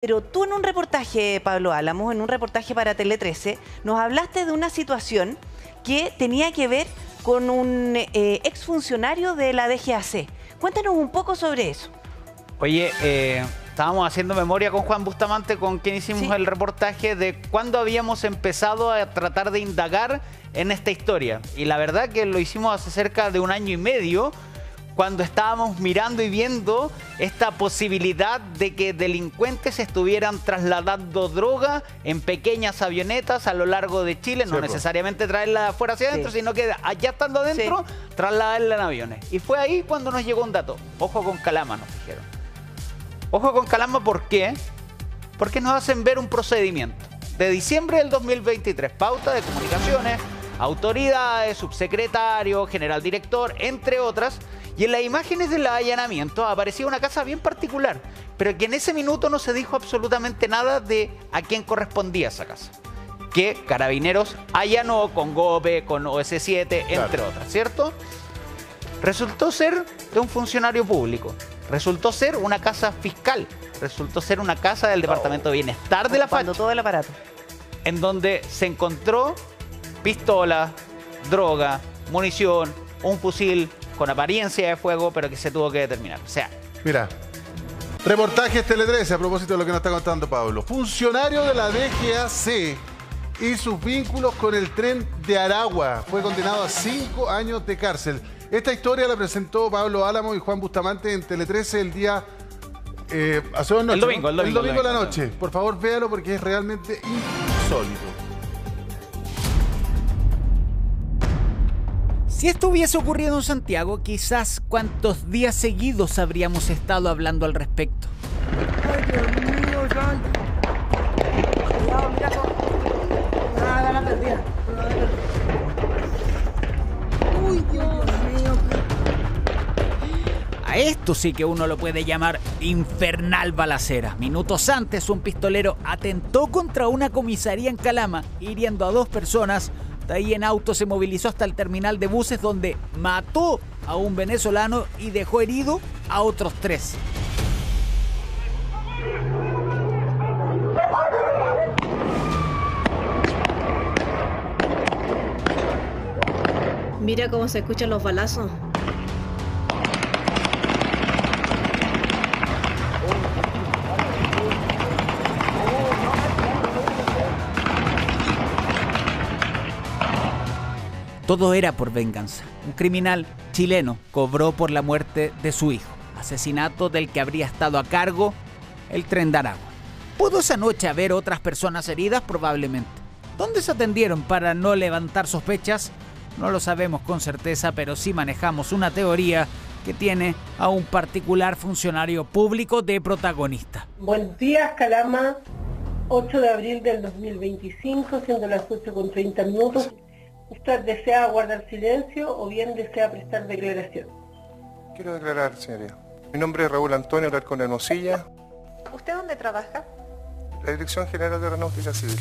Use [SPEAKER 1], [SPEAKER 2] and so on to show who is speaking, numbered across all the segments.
[SPEAKER 1] Pero tú en un reportaje, Pablo Álamos, en un reportaje para Tele 13, nos hablaste de una situación que tenía que ver con un exfuncionario de la DGAC. Cuéntanos un poco sobre eso.
[SPEAKER 2] Oye, estábamos haciendo memoria con Juan Bustamante, con quien hicimos el reportaje, de cuándo habíamos empezado a tratar de indagar en esta historia. Y la verdad que lo hicimos hace cerca de 1 año y medio, cuando estábamos mirando y viendo esta posibilidad de que delincuentes estuvieran trasladando droga en pequeñas avionetas a lo largo de Chile, no necesariamente traerla de afuera hacia adentro, sino que allá estando adentro, trasladarla en aviones. Y fue ahí cuando nos llegó un dato. Ojo con Calama, nos dijeron. Ojo con Calama, ¿por qué? Porque nos hacen ver un procedimiento. De diciembre del 2023, pauta de comunicaciones, autoridades, subsecretario, general director, entre otras. Y en las imágenes del allanamiento aparecía una casa bien particular, pero que en ese minuto no se dijo absolutamente nada de a quién correspondía esa casa. Que Carabineros allanó con GOPE, con OS7, entre otras, ¿cierto? Resultó ser de un funcionario público, resultó ser una casa fiscal, resultó ser una casa del Departamento de Bienestar de la FACH.
[SPEAKER 1] Todo el aparato.
[SPEAKER 2] En donde se encontró pistola, droga, munición, un fusil con apariencia de fuego, pero que se tuvo que determinar. O sea,
[SPEAKER 3] mira, reportajes Tele 13 a propósito de lo que nos está contando Pablo. Funcionario de la DGAC y sus vínculos con el tren de Aragua. Fue condenado a 5 años de cárcel. Esta historia la presentó Pablo Álamo y Juan Bustamante en Tele 13 el día... hace 2 noches,
[SPEAKER 2] el domingo,
[SPEAKER 3] ¿no? El domingo de la noche. Por favor, véalo porque es realmente insólito.
[SPEAKER 4] Si esto hubiese ocurrido en Santiago, quizás cuántos días seguidos habríamos estado hablando al respecto.
[SPEAKER 5] Ay, Dios mío, santo. Cuidado, mira cómo. Nada, la perdida. Uy, Dios mío.
[SPEAKER 4] A esto sí que uno lo puede llamar infernal balacera. Minutos antes, un pistolero atentó contra una comisaría en Calama, hiriendo a 2 personas. De ahí en auto se movilizó hasta el terminal de buses, donde mató a un venezolano y dejó herido a otros 3.
[SPEAKER 6] Mira cómo se escuchan los balazos.
[SPEAKER 4] Todo era por venganza. Un criminal chileno cobró por la muerte de su hijo, asesinato del que habría estado a cargo el tren de Aragua. ¿Pudo esa noche haber otras personas heridas? Probablemente. ¿Dónde se atendieron para no levantar sospechas? No lo sabemos con certeza, pero sí manejamos una teoría que tiene a un particular funcionario público de protagonista.
[SPEAKER 7] Buenos días, Calama, 8 de abril del 2025, siendo las 8:30. ¿Usted desea guardar silencio o bien desea prestar declaración?
[SPEAKER 8] Quiero declarar, señoría. Mi nombre es Raúl Antonio Alarcón Hermosilla.
[SPEAKER 9] ¿Usted dónde trabaja?
[SPEAKER 8] La Dirección General de Aeronáutica Civil.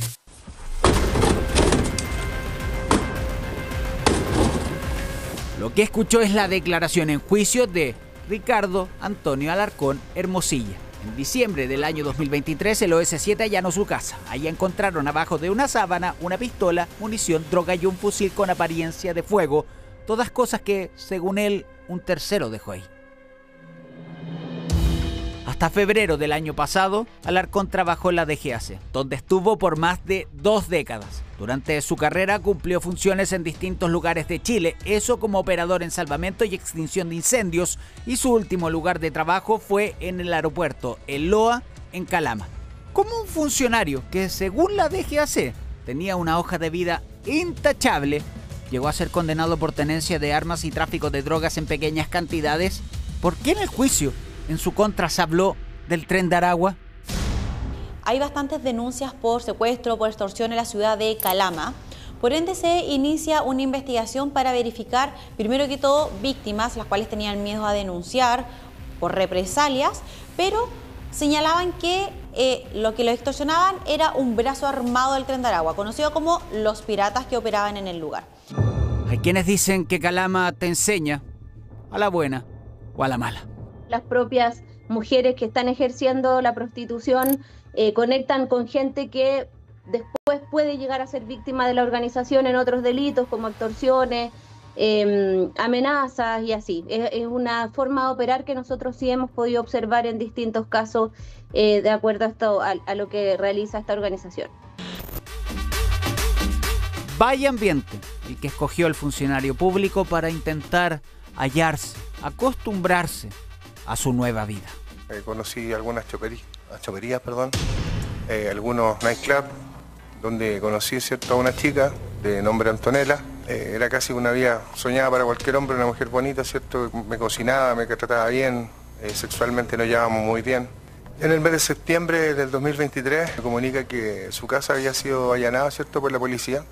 [SPEAKER 4] Lo que escuchó es la declaración en juicio de Ricardo Antonio Alarcón Hermosilla. En diciembre del año 2023, el OS7 allanó su casa. Allí encontraron abajo de una sábana una pistola, munición, droga y un fusil con apariencia de fuego. Todas cosas que, según él, un tercero dejó ahí. Hasta febrero del año pasado, Alarcón trabajó en la DGAC, donde estuvo por más de 2 décadas. Durante su carrera cumplió funciones en distintos lugares de Chile, eso como operador en salvamento y extinción de incendios, y su último lugar de trabajo fue en el aeropuerto El Loa, en Calama. Como un funcionario que, según la DGAC, tenía una hoja de vida intachable, llegó a ser condenado por tenencia de armas y tráfico de drogas en pequeñas cantidades. ¿Por qué en el juicio en su contra se habló del tren de Aragua?
[SPEAKER 10] Hay bastantes denuncias por secuestro, por extorsión en la ciudad de Calama. Por ende, se inicia una investigación para verificar, primero que todo, víctimas, las cuales tenían miedo a denunciar por represalias, pero señalaban que lo que los extorsionaban era un brazo armado del tren de Aragua, conocido como los piratas que operaban en el lugar.
[SPEAKER 4] Hay quienes dicen que Calama te enseña a la buena o a la mala.
[SPEAKER 11] Las propias mujeres que están ejerciendo la prostitución conectan con gente que después puede llegar a ser víctima de la organización en otros delitos como extorsiones, amenazas y así. Es una forma de operar que nosotros sí hemos podido observar en distintos casos de acuerdo a lo que realiza esta organización.
[SPEAKER 4] Vaya ambiente el que escogió el funcionario público para intentar hallarse, acostumbrarse a su nueva vida.
[SPEAKER 8] Conocí algunas choperías, algunos nightclubs, donde conocí, ¿cierto?, a una chica de nombre Antonella. Era casi una vida soñada para cualquier hombre, una mujer bonita, ¿cierto? Me cocinaba, me trataba bien, sexualmente nos llevábamos muy bien. En el mes de septiembre del 2023 me comunica que su casa había sido allanada, ¿cierto?, por la policía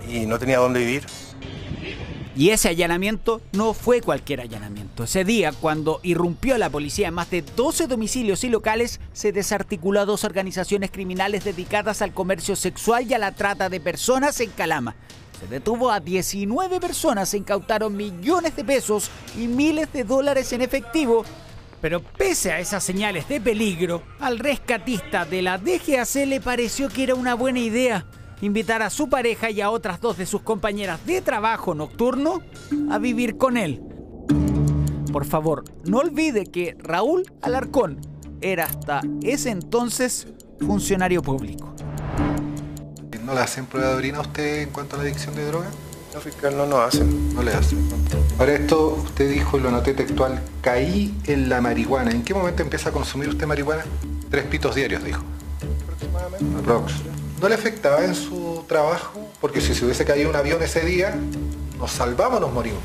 [SPEAKER 8] y no tenía dónde vivir.
[SPEAKER 4] Y ese allanamiento no fue cualquier allanamiento. Ese día, cuando irrumpió la policía en más de 12 domicilios y locales, se desarticuló a 2 organizaciones criminales dedicadas al comercio sexual y a la trata de personas en Calama. Se detuvo a 19 personas, se incautaron millones de pesos y miles de dólares en efectivo. Pero pese a esas señales de peligro, al rescatista de la DGAC le pareció que era una buena idea invitar a su pareja y a otras 2 de sus compañeras de trabajo nocturno a vivir con él. Por favor, no olvide que Raúl Alarcón era hasta ese entonces funcionario público.
[SPEAKER 12] ¿No le hacen prueba de orina a usted en cuanto a la adicción de droga?
[SPEAKER 8] No, fiscal, no nos hacen.
[SPEAKER 12] No le hacen. Para esto, usted dijo, y lo anoté textual, caí en la marihuana. ¿En qué momento empieza a consumir usted marihuana? 3 pitos diarios, dijo.
[SPEAKER 8] Aproximadamente.
[SPEAKER 12] Aprox. ¿No le afectaba en su trabajo? Porque si se hubiese caído un avión ese día, nos salvamos, nos morimos.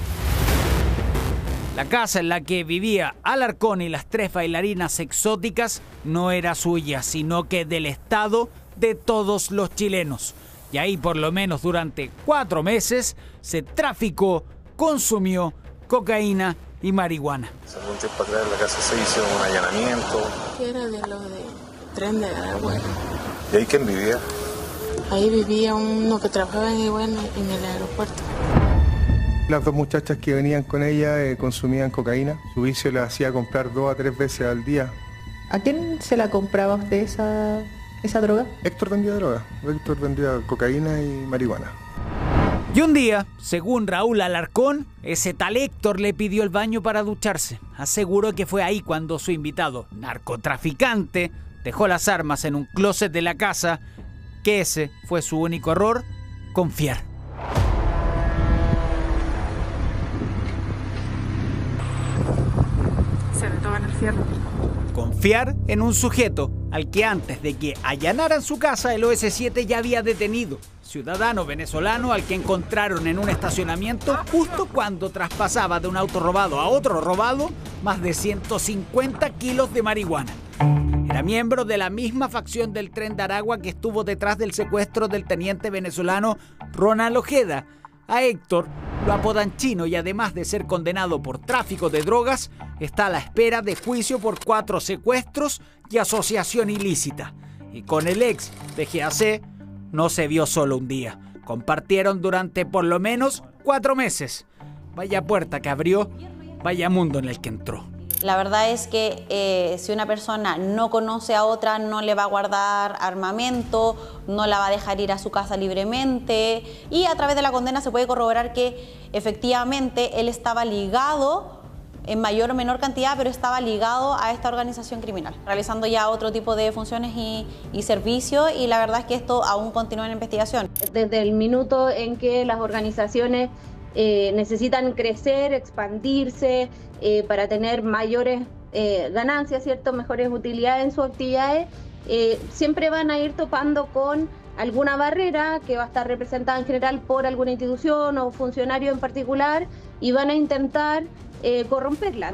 [SPEAKER 4] La casa en la que vivía Alarcón y las 3 bailarinas exóticas no era suya, sino que del Estado de todos los chilenos. Y ahí, por lo menos durante 4 meses, se traficó, consumió cocaína y marihuana.
[SPEAKER 13] Algún tiempo atrás en la casa se hizo un allanamiento.
[SPEAKER 14] Que era de los de Tren de Aragua.
[SPEAKER 13] ¿Y ahí quién vivía?
[SPEAKER 14] Ahí vivía uno que trabajaba en el aeropuerto.
[SPEAKER 8] Las 2 muchachas que venían con ella consumían cocaína. Su vicio la hacía comprar 2 a 3 veces al día.
[SPEAKER 9] ¿A quién se la compraba usted esa droga?
[SPEAKER 8] Héctor vendía droga. Héctor vendía cocaína y marihuana.
[SPEAKER 4] Y un día, según Raúl Alarcón, ese tal Héctor le pidió el baño para ducharse. Aseguró que fue ahí cuando su invitado, narcotraficante, dejó las armas en un closet de la casa, que ese fue su único error, confiar.
[SPEAKER 14] Se le toman el fierro.
[SPEAKER 4] Confiar en un sujeto al que antes de que allanaran su casa el OS7 ya había detenido. Ciudadano venezolano al que encontraron en un estacionamiento justo cuando traspasaba de un auto robado a otro robado más de 150 kilos de marihuana. Era miembro de la misma facción del Tren de Aragua que estuvo detrás del secuestro del teniente venezolano Ronald Ojeda. A Héctor lo apodan Chino y además de ser condenado por tráfico de drogas, está a la espera de juicio por 4 secuestros y asociación ilícita. Y con el ex DGAC no se vio solo un día. Compartieron durante por lo menos 4 meses. Vaya puerta que abrió, vaya mundo en el que entró.
[SPEAKER 10] La verdad es que si una persona no conoce a otra, no le va a guardar armamento, no la va a dejar ir a su casa libremente, y a través de la condena se puede corroborar que efectivamente él estaba ligado, en mayor o menor cantidad, pero estaba ligado a esta organización criminal, realizando ya otro tipo de funciones y servicios, y la verdad es que esto aún continúa en investigación.
[SPEAKER 11] Desde el minuto en que las organizaciones necesitan crecer, expandirse, para tener mayores ganancias, ¿cierto?, mejores utilidades en sus actividades, siempre van a ir topando con alguna barrera que va a estar representada en general por alguna institución o funcionario en particular, y van a intentar corromperla.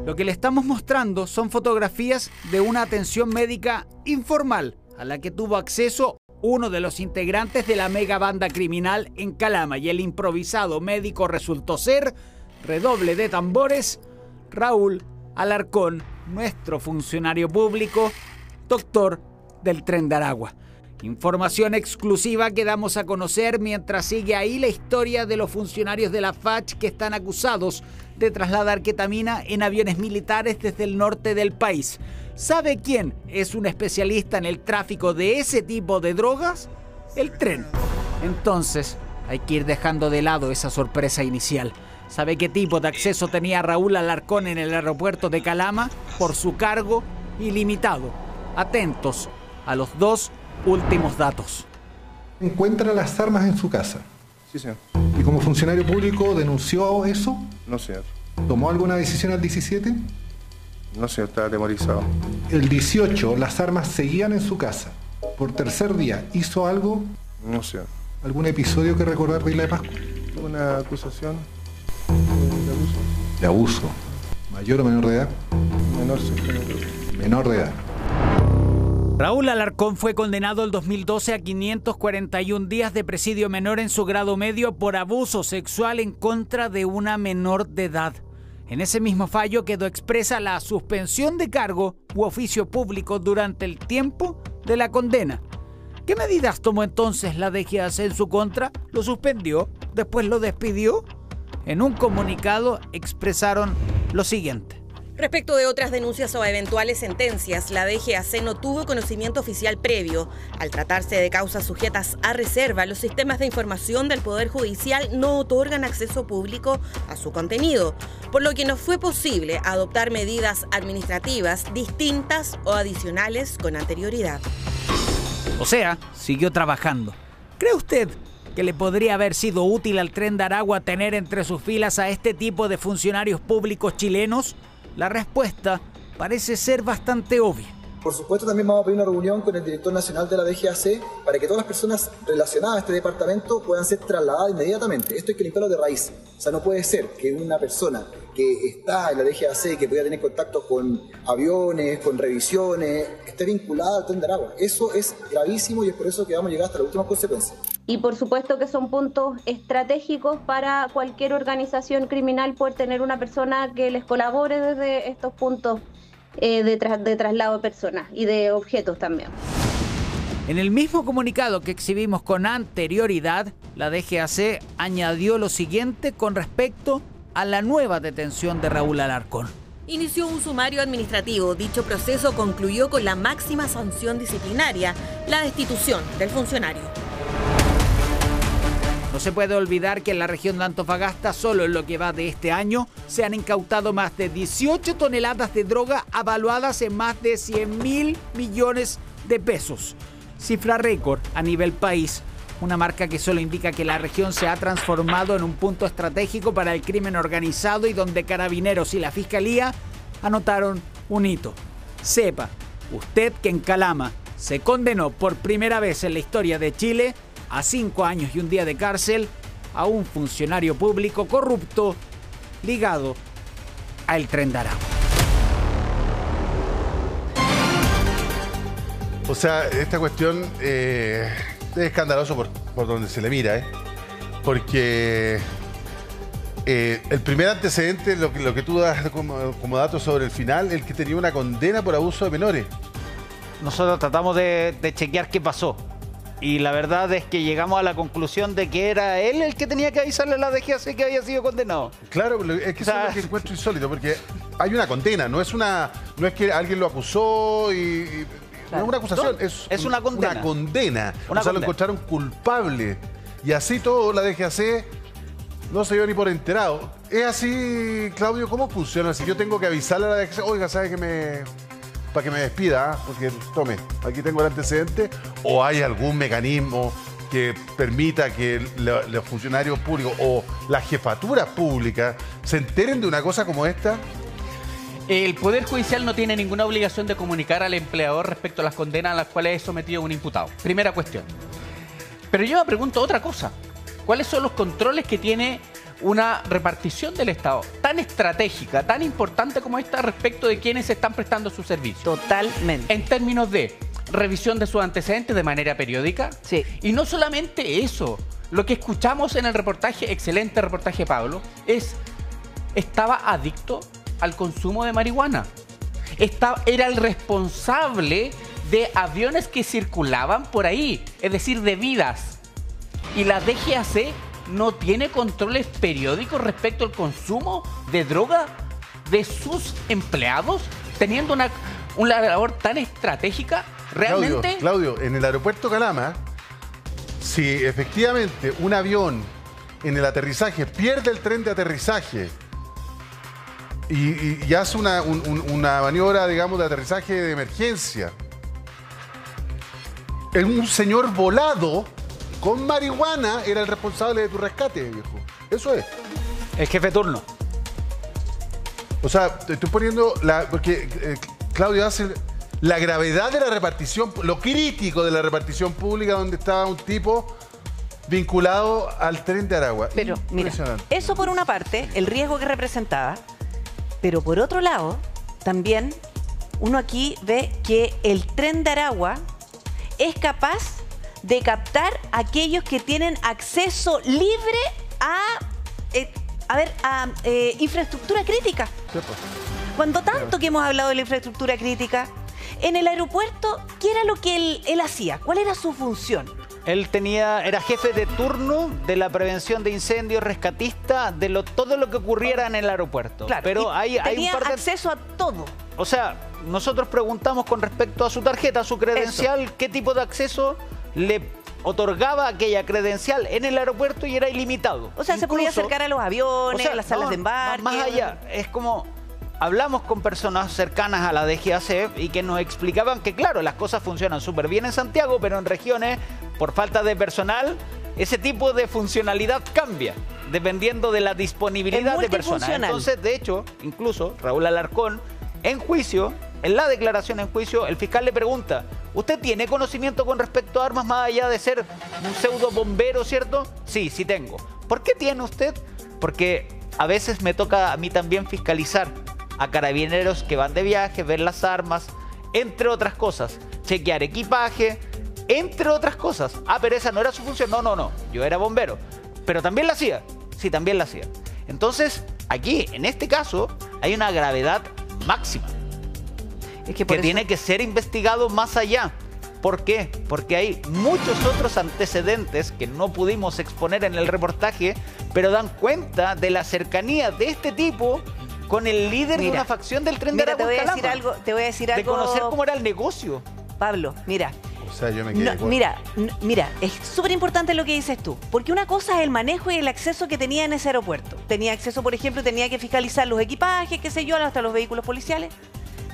[SPEAKER 4] Lo que le estamos mostrando son fotografías de una atención médica informal a la que tuvo acceso uno de los integrantes de la mega banda criminal en Calama, y el improvisado médico resultó ser, redoble de tambores, Raúl Alarcón, nuestro funcionario público, doctor del Tren de Aragua. Información exclusiva que damos a conocer mientras sigue ahí la historia de los funcionarios de la FACH que están acusados de trasladar ketamina en aviones militares desde el norte del país. ¿Sabe quién es un especialista en el tráfico de ese tipo de drogas? El tren. Entonces, hay que ir dejando de lado esa sorpresa inicial. ¿Sabe qué tipo de acceso tenía Raúl Alarcón en el aeropuerto de Calama? Por su cargo ilimitado. Atentos a los dos últimos datos.
[SPEAKER 12] ¿Encuentra las armas en su casa?
[SPEAKER 8] Sí, señor.
[SPEAKER 12] ¿Y como funcionario público denunció eso?
[SPEAKER 8] No, señor.
[SPEAKER 12] ¿Tomó alguna decisión al 17?
[SPEAKER 8] No, señor, estaba atemorizado.
[SPEAKER 12] El 18, las armas seguían en su casa. Por tercer día, ¿hizo algo?
[SPEAKER 8] No, señor.
[SPEAKER 12] ¿Algún episodio que recordar de Isla de Pascua?
[SPEAKER 8] Una acusación de abuso.
[SPEAKER 12] De abuso. ¿Mayor o menor de edad?
[SPEAKER 8] Menor, señor.
[SPEAKER 12] Menor de edad.
[SPEAKER 4] Raúl Alarcón fue condenado el 2012 a 541 días de presidio menor en su grado medio por abuso sexual en contra de una menor de edad. En ese mismo fallo quedó expresa la suspensión de cargo u oficio público durante el tiempo de la condena. ¿Qué medidas tomó entonces la DGAC en su contra? ¿Lo suspendió? ¿Después lo despidió? En un comunicado expresaron lo siguiente.
[SPEAKER 15] Respecto de otras denuncias o eventuales sentencias, la DGAC no tuvo conocimiento oficial previo. Al tratarse de causas sujetas a reserva, los sistemas de información del Poder Judicial no otorgan acceso público a su contenido, por lo que no fue posible adoptar medidas administrativas distintas o adicionales con anterioridad.
[SPEAKER 4] O sea, siguió trabajando. ¿Cree usted que le podría haber sido útil al Tren de Aragua tener entre sus filas a este tipo de funcionarios públicos chilenos? La respuesta parece ser bastante obvia.
[SPEAKER 16] Por supuesto, también vamos a pedir una reunión con el director nacional de la DGAC para que todas las personas relacionadas a este departamento puedan ser trasladadas inmediatamente. Esto hay que limpiarlo de raíz. O sea, no puede ser que una persona que está en la DGAC, que pueda tener contacto con aviones, con revisiones, esté vinculada al Tren de Aragua. Eso es gravísimo y es por eso que vamos a llegar hasta las últimas consecuencias.
[SPEAKER 11] Y por supuesto que son puntos estratégicos para cualquier organización criminal poder tener una persona que les colabore desde estos puntos de traslado de personas y de objetos también.
[SPEAKER 4] En el mismo comunicado que exhibimos con anterioridad, la DGAC añadió lo siguiente con respecto a la nueva detención de Raúl Alarcón.
[SPEAKER 15] Inició un sumario administrativo. Dicho proceso concluyó con la máxima sanción disciplinaria, la destitución del funcionario.
[SPEAKER 4] No se puede olvidar que en la región de Antofagasta, solo en lo que va de este año, se han incautado más de 18 toneladas de droga avaluadas en más de 100.000 millones de pesos. Cifra récord a nivel país. Una marca que solo indica que la región se ha transformado en un punto estratégico para el crimen organizado y donde Carabineros y la Fiscalía anotaron un hito. Sepa usted que en Calama se condenó por primera vez en la historia de Chile a 5 años y un día de cárcel a un funcionario público corrupto ligado al Tren de Aragua.
[SPEAKER 3] O sea, esta cuestión es escandaloso por donde se le mira, porque el primer antecedente, lo que tú das como dato sobre el final, el que tenía una condena por abuso de menores.
[SPEAKER 2] Nosotros tratamos de chequear qué pasó. Y la verdad es que llegamos a la conclusión de que era él el que tenía que avisarle a la DGAC que había sido condenado.
[SPEAKER 3] Claro, es que eso es lo que encuentro insólito, porque hay una condena, no es que alguien lo acusó y no es una acusación,
[SPEAKER 2] es una condena.
[SPEAKER 3] Una condena. O sea, lo encontraron culpable. Y así todo la DGAC no se dio ni por enterado. Es así, Claudio, ¿cómo funciona? Si yo tengo que avisarle a la DGAC, oiga, ¿sabe que para que me despida, porque tome, aquí tengo el antecedente, o hay algún mecanismo que permita que los funcionarios públicos o las jefaturas públicas se enteren de una cosa como esta?
[SPEAKER 17] El Poder Judicial no tiene ninguna obligación de comunicar al empleador respecto a las condenas a las cuales es sometido un imputado. Primera cuestión. Pero yo me pregunto otra cosa. ¿Cuáles son los controles que tiene una repartición del Estado tan estratégica, tan importante como esta respecto de quienes están prestando su servicio?
[SPEAKER 1] Totalmente.
[SPEAKER 17] En términos de revisión de sus antecedentes de manera periódica.
[SPEAKER 1] Sí.
[SPEAKER 17] Y no solamente eso, lo que escuchamos en el reportaje, excelente reportaje Pablo, estaba adicto al consumo de marihuana. Era el responsable de aviones que circulaban por ahí, es decir, de vidas. Y la DGAC no tiene controles periódicos respecto al consumo de droga de sus empleados, teniendo una labor tan estratégica. Realmente...
[SPEAKER 3] Claudio, en el aeropuerto Calama, si efectivamente un avión en el aterrizaje pierde el tren de aterrizaje y hace una maniobra, digamos, de aterrizaje de emergencia, un señor volado con marihuana era el responsable de tu rescate, viejo. Eso es.
[SPEAKER 2] El jefe turno.
[SPEAKER 3] O sea, te estoy poniendo porque Claudio hace la gravedad de la repartición, lo crítico de la repartición pública, donde estaba un tipo vinculado al tren de Aragua.
[SPEAKER 1] Pero mira, eso por una parte, el riesgo que representaba, pero por otro lado, también uno aquí ve que el tren de Aragua es capaz de captar a aquellos que tienen acceso libre a infraestructura crítica. Cuando tanto que hemos hablado de la infraestructura crítica, en el aeropuerto, ¿qué era lo que él hacía? ¿Cuál era su función?
[SPEAKER 2] Él era jefe de turno de la prevención de incendios, rescatista, de todo lo que ocurriera en el aeropuerto.
[SPEAKER 1] Claro,
[SPEAKER 2] pero
[SPEAKER 1] tenía acceso a todo.
[SPEAKER 2] O sea, nosotros preguntamos con respecto a su tarjeta, a su credencial, qué tipo de acceso le otorgaba aquella credencial en el aeropuerto y era ilimitado.
[SPEAKER 1] O sea, se podía acercar a los aviones, a las salas de embarque.
[SPEAKER 2] Más allá, es como... Hablamos con personas cercanas a la DGAC y que nos explicaban que, claro, las cosas funcionan súper bien en Santiago, pero en regiones, por falta de personal, ese tipo de funcionalidad cambia, dependiendo de la disponibilidad de personas. Entonces, de hecho, incluso Raúl Alarcón, en juicio, en la declaración en juicio, el fiscal le pregunta, ¿usted tiene conocimiento con respecto a armas más allá de ser un pseudo bombero, cierto? Sí, sí tengo. ¿Por qué tiene usted? Porque a veces me toca a mí también fiscalizar a carabineros que van de viaje, ver las armas, entre otras cosas, chequear equipaje, entre otras cosas. Ah, pero esa no era su función. No, yo era bombero. Pero también la hacía. Sí, también la hacía. Entonces, aquí, en este caso, hay una gravedad máxima. Es que tiene que ser investigado más allá. ¿Por qué? Porque hay muchos otros antecedentes que no pudimos exponer en el reportaje, pero dan cuenta de la cercanía de este tipo con el líder de una facción del tren de Aragua.
[SPEAKER 1] Te voy a decir algo.
[SPEAKER 2] De conocer cómo era el negocio.
[SPEAKER 1] Pablo, mira.
[SPEAKER 3] O sea, yo me quedé
[SPEAKER 1] mira, es súper importante lo que dices tú. Porque una cosa es el manejo y el acceso que tenía en ese aeropuerto. Tenía acceso, por ejemplo, tenía que fiscalizar los equipajes, qué sé yo, hasta los vehículos policiales.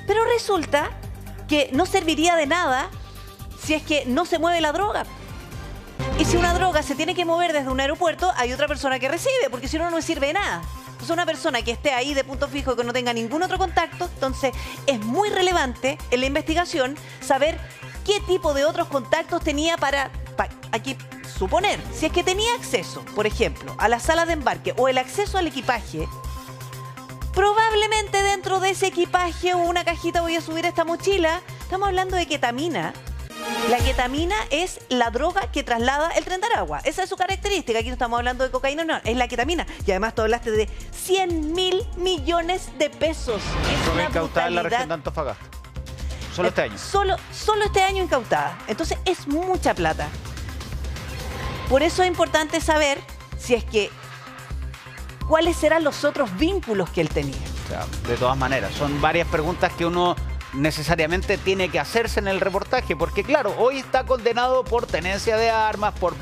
[SPEAKER 1] Pero resulta que no serviría de nada si es que no se mueve la droga. Y si una droga se tiene que mover desde un aeropuerto, hay otra persona que recibe, porque si no, no sirve de nada. Entonces, una persona que esté ahí de punto fijo y que no tenga ningún otro contacto, entonces es muy relevante en la investigación saber qué tipo de otros contactos tenía para aquí suponer. Si es que tenía acceso, por ejemplo, a las salas de embarque o el acceso al equipaje, probablemente dentro de ese equipaje o una cajita voy a subir esta mochila. Estamos hablando de ketamina. La ketamina es la droga que traslada el tren de Aragua. Esa es su característica. Aquí no estamos hablando de cocaína, no, es la ketamina. Y además tú hablaste de 100.000 millones de pesos. Es una
[SPEAKER 2] incautada en la región de Antofagasta. Solo este año.
[SPEAKER 1] Solo este año incautada. Entonces es mucha plata. Por eso es importante saber si es que cuáles eran los otros vínculos que él tenía.
[SPEAKER 2] O sea, de todas maneras, son varias preguntas que uno necesariamente tiene que hacerse en el reportaje, porque claro, hoy está condenado por tenencia de armas, por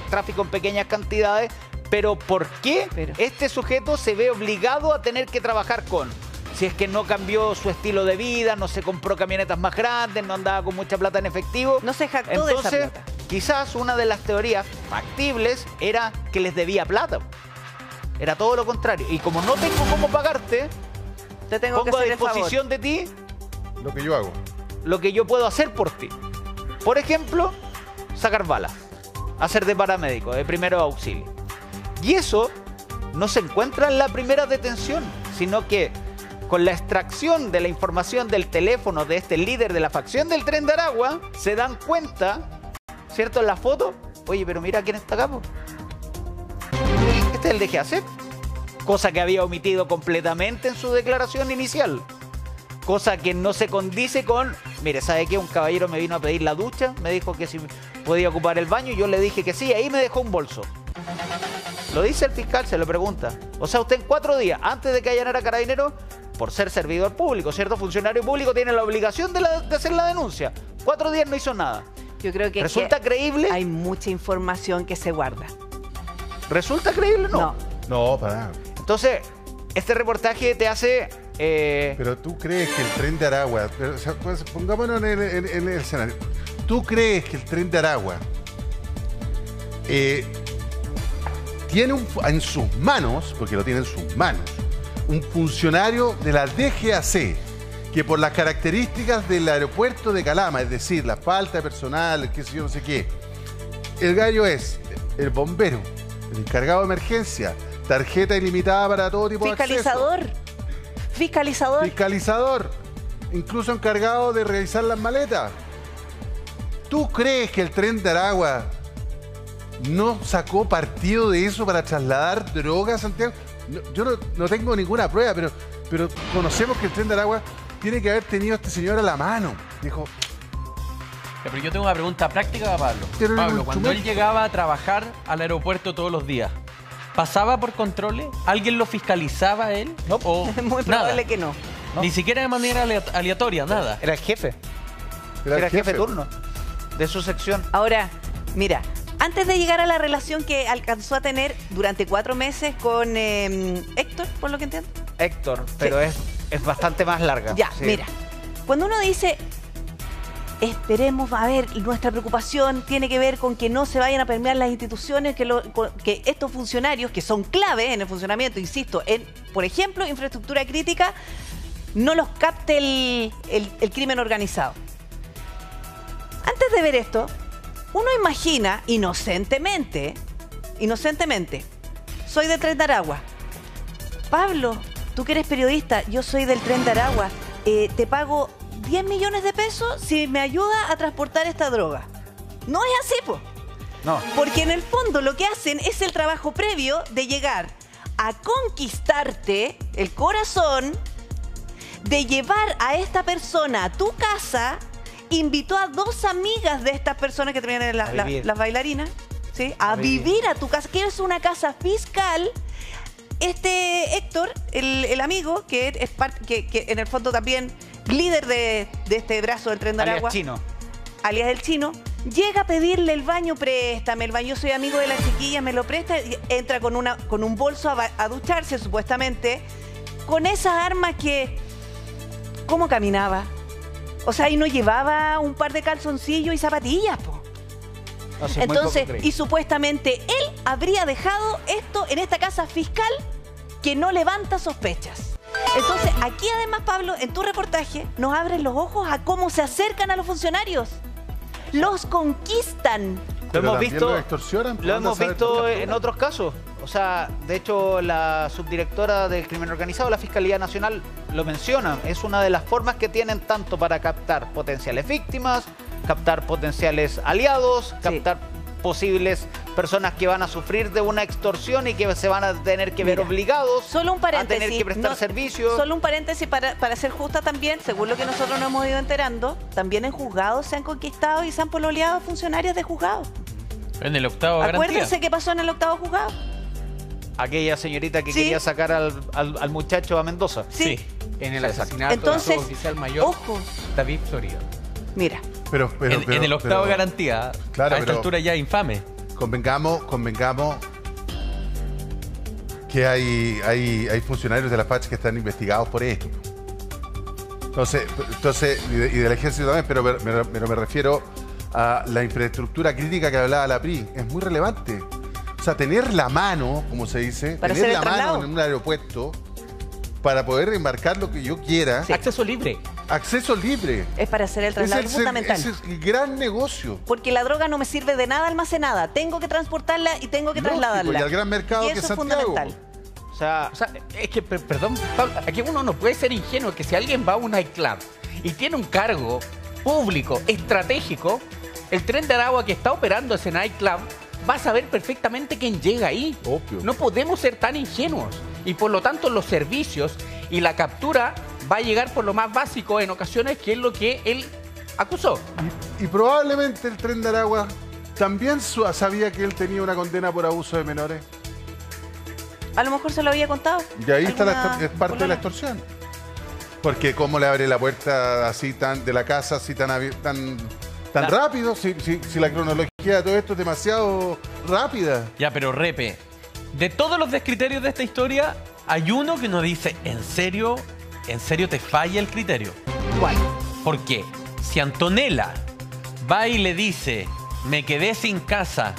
[SPEAKER 2] tráfico en pequeñas cantidades, pero ¿por qué este sujeto se ve obligado a tener que trabajar con? Si es que no cambió su estilo de vida, no se compró camionetas más grandes, no andaba con mucha plata en efectivo.
[SPEAKER 1] No se jactó de esa plata.
[SPEAKER 2] Quizás una de las teorías factibles era que les debía plata. Era todo lo contrario. Y como no tengo cómo pagarte,
[SPEAKER 1] te tengo
[SPEAKER 2] pongo a disposición de ti
[SPEAKER 3] lo que yo hago.
[SPEAKER 2] Lo que yo puedo hacer por ti. Por ejemplo, sacar balas. Hacer de paramédico, de primero auxilio. Y eso no se encuentra en la primera detención, sino que con la extracción de la información del teléfono de este líder de la facción del Tren de Aragua, se dan cuenta, ¿cierto? En la foto, oye, pero mira quién está acá, po. Este es el DGAC, cosa que había omitido completamente en su declaración inicial. cosa que no se condice con, mire, ¿sabe qué? Un caballero me vino a pedir la ducha, me dijo que si podía ocupar el baño, y yo le dije que sí, ahí me dejó un bolso. Lo dice el fiscal, se lo pregunta. O sea, usted en 4 días, antes de que allanara Carabineros, por ser servidor público, cierto funcionario público, tiene la obligación de hacer la denuncia. 4 días no hizo nada.
[SPEAKER 1] Yo creo que
[SPEAKER 2] ¿resulta creíble?
[SPEAKER 1] Hay mucha información que se guarda.
[SPEAKER 2] ¿Resulta creíble? No.
[SPEAKER 3] No, para nada.
[SPEAKER 2] Entonces, este reportaje te hace...
[SPEAKER 3] Pero tú crees que el tren de Aragua, o sea, pues, pongámonos en el escenario, ¿tú crees que el tren de Aragua tiene en sus manos, porque lo tiene en sus manos, un funcionario de la DGAC que por las características del aeropuerto de Calama, es decir, la falta de personal, qué sé yo, no sé qué, el gallo es el bombero, el encargado de emergencia, tarjeta ilimitada para todo tipo de acceso. Fiscalizador, incluso encargado de realizar las maletas. ¿Tú crees que el tren de Aragua no sacó partido de eso para trasladar drogas a Santiago? No, yo no tengo ninguna prueba, pero conocemos que el tren de Aragua tiene que haber tenido a este señor a la mano. Dijo...
[SPEAKER 17] Pero yo tengo una pregunta práctica para Pablo. Pablo, cuando él llegaba a trabajar al aeropuerto todos los días, ¿pasaba por controles? ¿Alguien lo fiscalizaba a él?
[SPEAKER 2] No,
[SPEAKER 1] es muy probable que no.
[SPEAKER 17] Ni siquiera de manera aleatoria, nada.
[SPEAKER 2] Era el jefe. Era el jefe de turno de su sección.
[SPEAKER 1] Ahora, mira, antes de llegar a la relación que alcanzó a tener durante 4 meses con Héctor, por lo que entiendo.
[SPEAKER 2] Héctor, pero sí, es bastante más larga.
[SPEAKER 1] Ya,
[SPEAKER 2] sí.
[SPEAKER 1] Mira, cuando uno dice, esperemos, a ver, nuestra preocupación tiene que ver con que no se vayan a permear las instituciones, que estos funcionarios, que son clave en el funcionamiento, insisto, en, por ejemplo, infraestructura crítica, no los capte el crimen organizado. Antes de ver esto, uno imagina inocentemente, soy del Tren de Aragua. Pablo, tú que eres periodista, yo soy del Tren de Aragua, te pago 10 millones de pesos si me ayuda a transportar esta droga. No es así, po.
[SPEAKER 2] No.
[SPEAKER 1] Porque en el fondo lo que hacen es el trabajo previo de llegar a conquistarte el corazón, de llevar a esta persona a tu casa. Invitó a 2 amigas de estas personas que tenían las bailarinas, ¿sí? A vivir a tu casa, que es una casa fiscal. Este Héctor, el amigo, que en el fondo también líder de este brazo del Tren de Aragua, alias el chino, llega a pedirle el baño, préstame el baño, yo soy amigo de la chiquilla, me lo presta, y entra con un bolso a ducharse supuestamente, con esas armas que... ¿Cómo caminaba? O sea, y no llevaba un par de calzoncillos y zapatillas, po.
[SPEAKER 2] No, sí,
[SPEAKER 1] entonces, y supuestamente él habría dejado esto en esta casa fiscal que no levanta sospechas. Entonces, aquí además, Pablo, en tu reportaje, nos abres los ojos a cómo se acercan a los funcionarios. Los conquistan.
[SPEAKER 2] Lo hemos visto en otros casos. O sea, de hecho, la subdirectora del crimen organizado, la Fiscalía Nacional, lo menciona. Es una de las formas que tienen tanto para captar potenciales víctimas, captar potenciales aliados, captar posibles personas que van a sufrir de una extorsión y que se van a tener que ver obligados a tener que prestar servicios.
[SPEAKER 1] Solo un paréntesis para ser justa también, según lo que nosotros nos hemos ido enterando, también en juzgados se han conquistado y se han pololeado funcionarios de juzgados.
[SPEAKER 17] En el octavo garantía.
[SPEAKER 1] Acuérdense qué pasó en el octavo juzgado.
[SPEAKER 2] Aquella señorita que quería sacar al muchacho a Mendoza.
[SPEAKER 1] Sí.
[SPEAKER 17] En el asesinato del oficial mayor David Florido.
[SPEAKER 1] Mira.
[SPEAKER 17] Pero en el octavo garantía, claro, a esta altura ya infame.
[SPEAKER 3] Convengamos que hay funcionarios de la FACH que están investigados por esto. Entonces y del ejército también, pero me refiero a la infraestructura crítica que hablaba la PRI. Es muy relevante. O sea, tener la mano, como se dice, tener la mano en un aeropuerto para poder embarcar lo que yo quiera.
[SPEAKER 17] Sí. Acceso libre.
[SPEAKER 3] Acceso libre.
[SPEAKER 1] Es para hacer el traslado, es fundamental.
[SPEAKER 3] Ese es el gran negocio.
[SPEAKER 1] Porque la droga no me sirve de nada almacenada. Tengo que transportarla y tengo que trasladarla.
[SPEAKER 3] Y al gran mercado que es Santiago.
[SPEAKER 1] Fundamental.
[SPEAKER 17] O sea, es que, perdón, Pablo, aquí uno no puede ser ingenuo, que si alguien va a un nightclub y tiene un cargo público, estratégico, el Tren de Aragua que está operando ese nightclub va a saber perfectamente quién llega ahí.
[SPEAKER 3] Obvio.
[SPEAKER 17] No podemos ser tan ingenuos. Y por lo tanto los servicios y la captura va a llegar por lo más básico en ocasiones, que es lo que él acusó.
[SPEAKER 3] Y probablemente el Tren de Aragua también sabía que él tenía una condena por abuso de menores.
[SPEAKER 1] A lo mejor se lo había contado.
[SPEAKER 3] Y ahí está es parte de la extorsión. Porque cómo le abre la puerta así de la casa así tan rápido, si la cronología de todo esto es demasiado rápida.
[SPEAKER 18] Ya, pero Repe, de todos los descriterios de esta historia, hay uno que nos dice, ¿en serio te falla el criterio?
[SPEAKER 1] ¿Cuál?
[SPEAKER 18] ¿Por qué? Si Antonella va y le dice, me quedé sin casa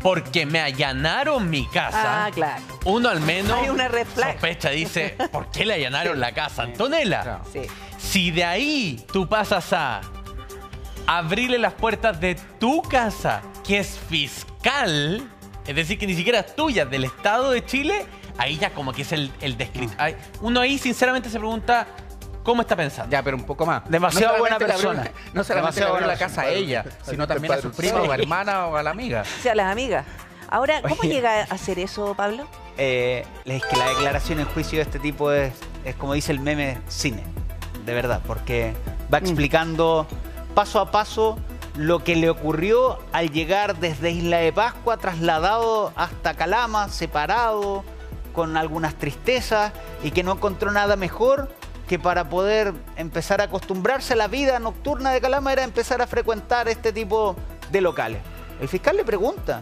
[SPEAKER 18] porque me allanaron mi casa,
[SPEAKER 1] claro.
[SPEAKER 18] Uno al menos
[SPEAKER 1] hay una red flag.
[SPEAKER 18] Sospecha, dice, ¿por qué le allanaron la casa a Antonella?
[SPEAKER 1] Claro. Sí.
[SPEAKER 18] Si de ahí tú pasas a abrirle las puertas de tu casa, que es fiscal, es decir, que ni siquiera es tuya, del Estado de Chile, ahí ya como que es el descrito. Uno ahí sinceramente se pregunta, ¿cómo está pensando?
[SPEAKER 17] Ya, pero un poco más.
[SPEAKER 2] Demasiado buena persona.
[SPEAKER 17] No solamente le abrió la casa a ella, sino también a su prima o a hermana o a la amiga.
[SPEAKER 1] O sea, a las amigas. Ahora, ¿cómo llega a hacer eso, Pablo?
[SPEAKER 2] Es que la declaración en juicio de este tipo es como dice el meme, cine. De verdad, porque va explicando paso a paso lo que le ocurrió al llegar desde Isla de Pascua, trasladado hasta Calama, separado, con algunas tristezas, y que no encontró nada mejor que para poder empezar a acostumbrarse a la vida nocturna de Calama era empezar a frecuentar este tipo de locales. El fiscal le pregunta,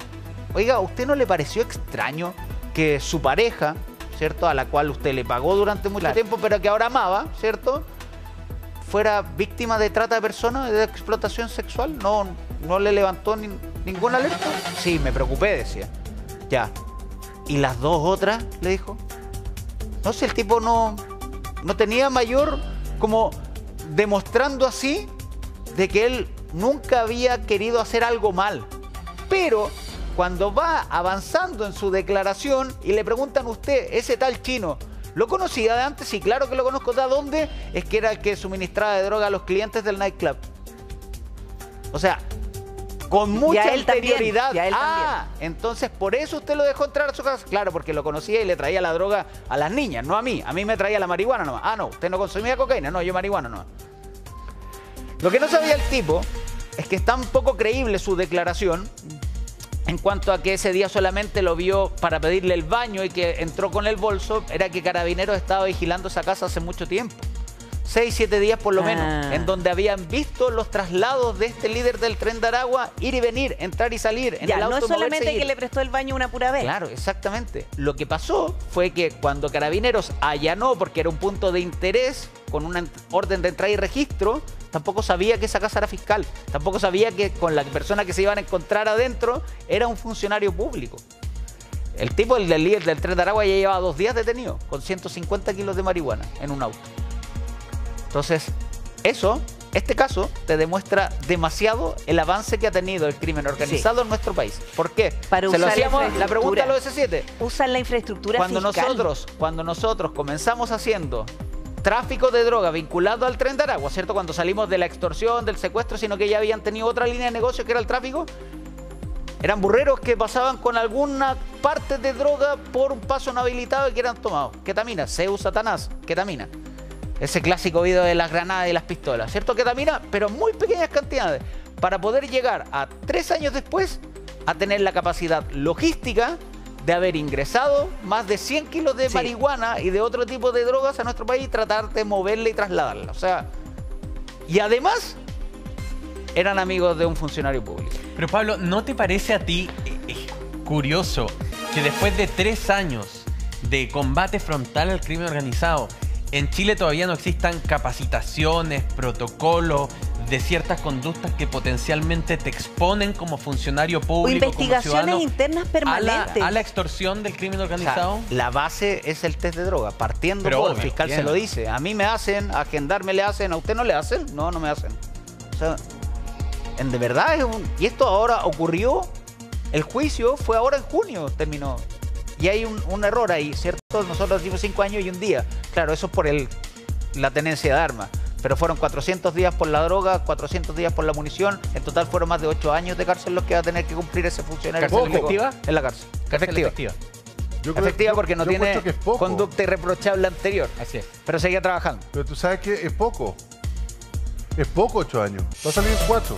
[SPEAKER 2] oiga, ¿a usted no le pareció extraño que su pareja, ¿cierto?, a la cual usted le pagó durante mucho tiempo, pero que ahora amaba, ¿cierto?, fuera víctima de trata de personas, de explotación sexual? ¿No le levantó ninguna alerta? Sí, me preocupé, decía. Ya. ¿Y las dos otras? Le dijo. No sé, el tipo no tenía mayor, como demostrando así de que él nunca había querido hacer algo mal. Pero cuando va avanzando en su declaración y le preguntan a usted, ese tal chino, ¿lo conocía de antes? Sí, claro que lo conozco. ¿De dónde? Es que era el que suministraba de droga a los clientes del nightclub. O sea, con mucha anterioridad. Entonces por eso usted lo dejó entrar a su casa. Claro, porque lo conocía y le traía la droga a las niñas, no a mí. A mí me traía la marihuana nomás. Ah, no, usted no consumía cocaína. No, yo marihuana nomás. Lo que no sabía el tipo es que es tan poco creíble su declaración en cuanto a que ese día solamente lo vio para pedirle el baño y que entró con el bolso, era que Carabineros estaba vigilando esa casa hace mucho tiempo. 6, 7 días por lo menos, en donde habían visto los traslados de este líder del Tren de Aragua ir y venir, entrar y salir en el auto.
[SPEAKER 1] No es solamente que le prestó el baño una pura vez.
[SPEAKER 2] Claro, exactamente. Lo que pasó fue que cuando Carabineros allanó, porque era un punto de interés, con una orden de entrada y registro, tampoco sabía que esa casa era fiscal. Tampoco sabía que con la persona que se iban a encontrar adentro era un funcionario público. El tipo, el líder del Tren de Aragua, ya llevaba 2 días detenido, con 150 kilos de marihuana en un auto. Entonces, este caso te demuestra demasiado el avance que ha tenido el crimen organizado en nuestro país. ¿Por qué? Se lo hacíamos la pregunta a los S7.
[SPEAKER 1] Usan la infraestructura fiscal.
[SPEAKER 2] Cuando nosotros comenzamos haciendo tráfico de droga vinculado al Tren de Aragua, ¿cierto? Cuando salimos de la extorsión, del secuestro, sino que ya habían tenido otra línea de negocio que era el tráfico, eran burreros que pasaban con alguna parte de droga por un paso no habilitado y que eran tomados. Ketamina, Zeus, Satanás, ketamina. Ese clásico video de las granadas y las pistolas, ¿cierto? Ketamina, pero muy pequeñas cantidades, para poder llegar a 3 años después a tener la capacidad logística de haber ingresado más de 100 kilos de marihuana y de otro tipo de drogas a nuestro país y tratar de moverla y trasladarla. O sea, y además eran amigos de un funcionario público.
[SPEAKER 18] Pero Pablo, ¿no te parece a ti curioso que después de 3 años de combate frontal al crimen organizado, en Chile todavía no existan capacitaciones, protocolos de ciertas conductas que potencialmente te exponen como funcionario público,
[SPEAKER 1] o investigaciones internas permanentes
[SPEAKER 18] a la extorsión del crimen organizado?
[SPEAKER 2] O sea, la base es el test de droga, partiendo por el fiscal se lo dice. A mí me hacen, a Gendarme le hacen, ¿a usted no le hacen? No, no me hacen. O sea, de verdad y esto ahora ocurrió, el juicio fue ahora en junio, terminó. Y hay un error ahí, ¿cierto? Nosotros dimos 5 años y 1 día. Claro, eso es por la tenencia de armas. Pero fueron 400 días por la droga, 400 días por la munición. En total fueron más de 8 años de cárcel los que va a tener que cumplir ese funcionario público en la cárcel.
[SPEAKER 17] ¿Cárcel efectiva?
[SPEAKER 2] efectiva porque no
[SPEAKER 3] yo
[SPEAKER 2] tiene
[SPEAKER 3] encuentro que es poco.
[SPEAKER 2] conducta irreprochable anterior.
[SPEAKER 17] Así es.
[SPEAKER 2] Pero seguía trabajando.
[SPEAKER 3] Pero tú sabes que es poco. Es poco 8 años. Va a salir en 4.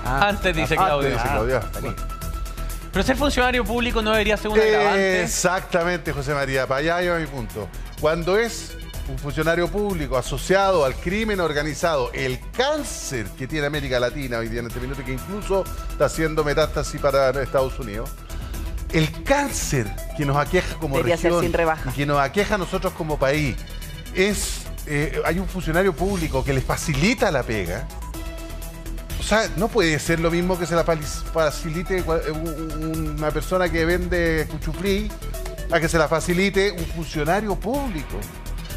[SPEAKER 18] Antes, dice Claudio.
[SPEAKER 3] Antes, dice Claudia. Bueno.
[SPEAKER 18] Pero ser funcionario público no debería ser un agravante.
[SPEAKER 3] Exactamente, José María. Para allá iba mi punto. Cuando es un funcionario público asociado al crimen organizado, el cáncer que tiene América Latina hoy día en este minuto, que incluso está haciendo metástasis para Estados Unidos, el cáncer que nos aqueja como
[SPEAKER 1] Debería ser
[SPEAKER 3] región
[SPEAKER 1] sin rebaja.
[SPEAKER 3] y que nos aqueja a nosotros como país, es hay un funcionario público que le facilita la pega. O sea, no puede ser lo mismo que se la facilite una persona que vende cuchuflí a que se la facilite un funcionario público.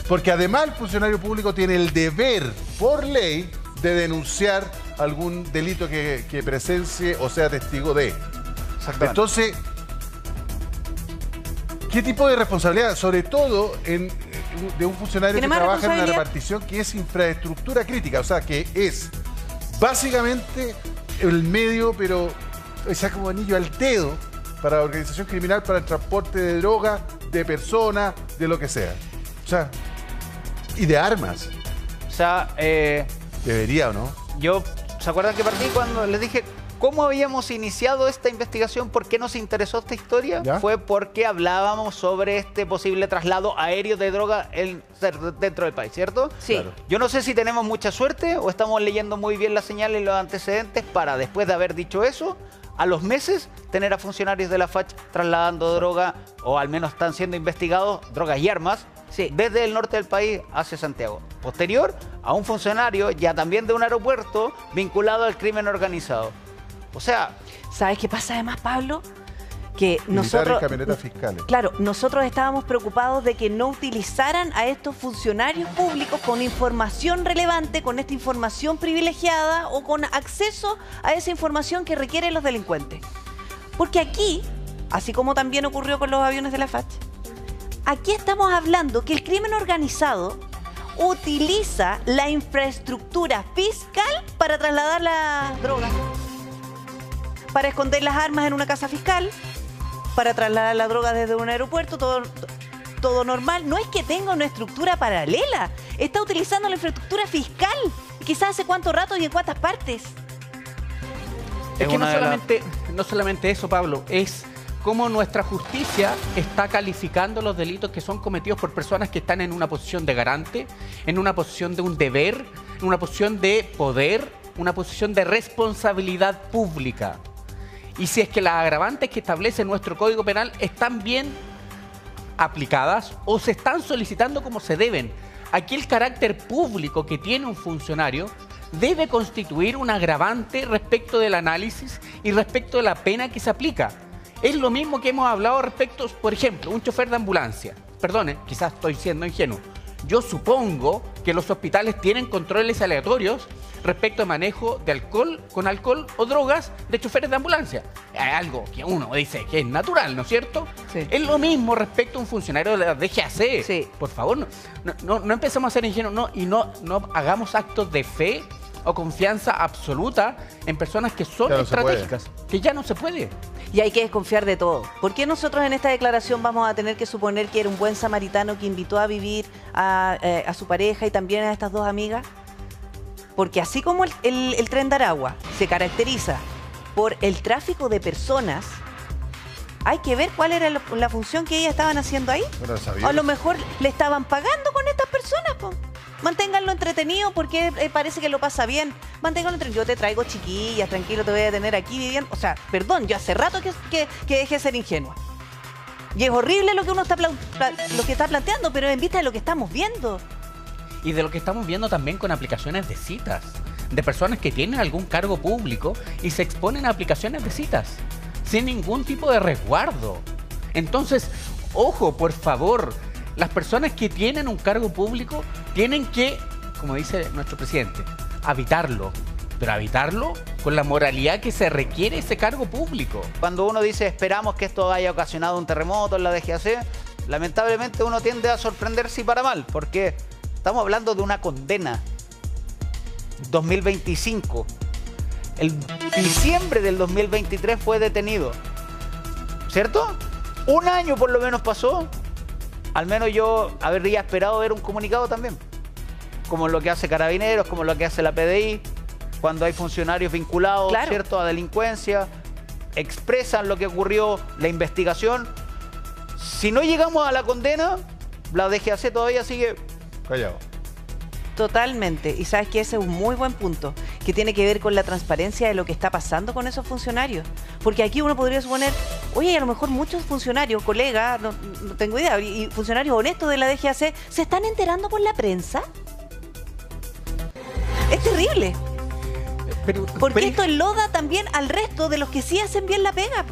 [SPEAKER 3] Porque además el funcionario público tiene el deber, por ley, de denunciar algún delito que presencie o sea testigo de. Entonces, ¿qué tipo de responsabilidad? Sobre todo de un funcionario que trabaja en una repartición que es infraestructura crítica, o sea, que es básicamente el medio, pero es como anillo al dedo para la organización criminal, para el transporte de droga, de personas, de lo que sea. O sea, y de armas.
[SPEAKER 2] O sea,
[SPEAKER 3] debería, ¿o no?
[SPEAKER 2] ¿Se acuerdan que partí cuando les dije cómo habíamos iniciado esta investigación? ¿Por qué nos interesó esta historia?
[SPEAKER 3] ¿Ya?
[SPEAKER 2] Fue porque hablábamos sobre este posible traslado aéreo de droga dentro del país, ¿cierto?
[SPEAKER 1] Sí. Claro.
[SPEAKER 2] Yo no sé si tenemos mucha suerte o estamos leyendo muy bien las señales y los antecedentes para, después de haber dicho eso, a los meses tener a funcionarios de la FACH trasladando droga, o al menos están siendo investigados, drogas y armas, desde el norte del país hacia Santiago. Posterior a un funcionario ya también de un aeropuerto vinculado al crimen organizado. O sea,
[SPEAKER 1] ¿sabes qué pasa además, Pablo? Que
[SPEAKER 3] Militares
[SPEAKER 1] nosotros,
[SPEAKER 3] y camionetas fiscales.
[SPEAKER 1] claro, nosotros estábamos preocupados de que no utilizaran a estos funcionarios públicos con información relevante, con esta información privilegiada o con acceso a esa información que requieren los delincuentes. Porque aquí, así como también ocurrió con los aviones de la FACH, aquí estamos hablando que el crimen organizado utiliza la infraestructura fiscal para trasladar las drogas, para esconder las armas en una casa fiscal, para trasladar la droga desde un aeropuerto, todo normal. No es que tenga una estructura paralela, está utilizando la infraestructura fiscal, quizás hace cuánto rato y en cuántas partes.
[SPEAKER 17] Es que no solamente eso, Pablo, es cómo nuestra justicia está calificando los delitos que son cometidos por personas que están en una posición de garante, en una posición de un deber, en una posición de poder, una posición de responsabilidad pública. Y si es que las agravantes que establece nuestro Código Penal están bien aplicadas o se están solicitando como se deben. Aquí el carácter público que tiene un funcionario debe constituir un agravante respecto del análisis y respecto de la pena que se aplica. Es lo mismo que hemos hablado respecto, por ejemplo, un chofer de ambulancia. Perdone, quizás estoy siendo ingenuo. Yo supongo que los hospitales tienen controles aleatorios respecto al manejo de alcohol, con alcohol o drogas de choferes de ambulancia. Es algo que uno dice que es natural, ¿no es cierto?
[SPEAKER 1] Sí.
[SPEAKER 17] Es lo mismo respecto a un funcionario de la DGAC.
[SPEAKER 1] Sí.
[SPEAKER 17] Por favor, no empecemos a ser ingenuos y no hagamos actos de fe o confianza absoluta en personas que son estratégicas, que ya no se puede.
[SPEAKER 1] Y hay que desconfiar de todo. ¿Por qué nosotros en esta declaración vamos a tener que suponer que era un buen samaritano que invitó a vivir a su pareja y también a estas dos amigas? Porque así como el Tren de Aragua se caracteriza por el tráfico de personas, hay que ver cuál era la función que ellas estaban haciendo ahí.
[SPEAKER 3] Bueno,
[SPEAKER 1] a lo mejor le estaban pagando con estas personas, po. Manténganlo entretenido porque parece que lo pasa bien. Manténganlo entretenido. Yo te traigo chiquillas, tranquilo, te voy a tener aquí viviendo. O sea, perdón, yo hace rato que dejé de ser ingenua. Y es horrible lo que uno está planteando, pero en vista de lo que estamos viendo.
[SPEAKER 17] Y de lo que estamos viendo también con aplicaciones de citas, de personas que tienen algún cargo público y se exponen a aplicaciones de citas, sin ningún tipo de resguardo. Entonces, ojo, por favor, las personas que tienen un cargo público tienen que, como dice nuestro presidente, habitarlo. Pero habitarlo con la moralidad que se requiere ese cargo público.
[SPEAKER 2] Cuando uno dice esperamos que esto haya ocasionado un terremoto en la DGAC, lamentablemente uno tiende a sorprenderse y para mal, porque estamos hablando de una condena. 2025. El diciembre del 2023 fue detenido. ¿Cierto? un año por lo menos pasó, al menos yo habría esperado ver un comunicado también. Como lo que hace Carabineros, como lo que hace la PDI, cuando hay funcionarios vinculados,
[SPEAKER 1] Claro.
[SPEAKER 2] ¿cierto?, a delincuencia, expresan lo que ocurrió, la investigación. Si no llegamos a la condena, la DGAC todavía sigue
[SPEAKER 3] callado.
[SPEAKER 1] Totalmente. Y sabes que ese es un muy buen punto, que tiene que ver con la transparencia de lo que está pasando con esos funcionarios. Porque aquí uno podría suponer, oye, a lo mejor muchos funcionarios, colegas, no tengo idea, y funcionarios honestos de la DGAC, ¿se están enterando por la prensa? Es terrible. Porque esto enloda también al resto de los que sí hacen bien la pega.